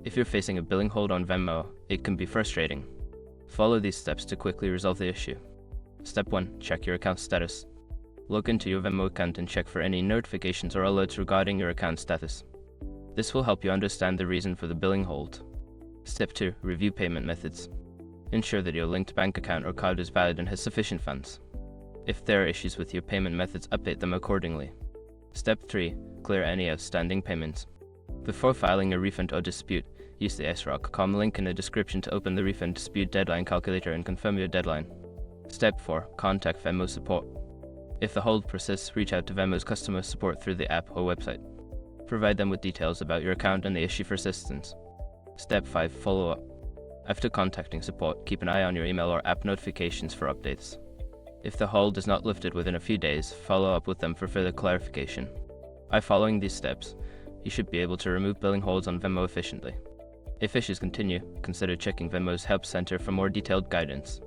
If you're facing a billing hold on Venmo, it can be frustrating. Follow these steps to quickly resolve the issue. Step 1. Check your account status. Log into your Venmo account and check for any notifications or alerts regarding your account status. This will help you understand the reason for the billing hold. Step 2. Review payment methods. Ensure that your linked bank account or card is valid and has sufficient funds. If there are issues with your payment methods, update them accordingly. Step 3. Clear any outstanding payments. Before filing a refund or dispute, use the sroc.com link in the description to open the refund dispute deadline calculator and confirm your deadline. Step 4. Contact Venmo support. If the hold persists, reach out to Venmo's customer support through the app or website. Provide them with details about your account and the issue for assistance. Step 5. Follow up. After contacting support, keep an eye on your email or app notifications for updates. If the hold is not lifted within a few days, follow up with them for further clarification. By following these steps, you should be able to remove billing holds on Venmo efficiently. If issues continue, consider checking Venmo's help center for more detailed guidance.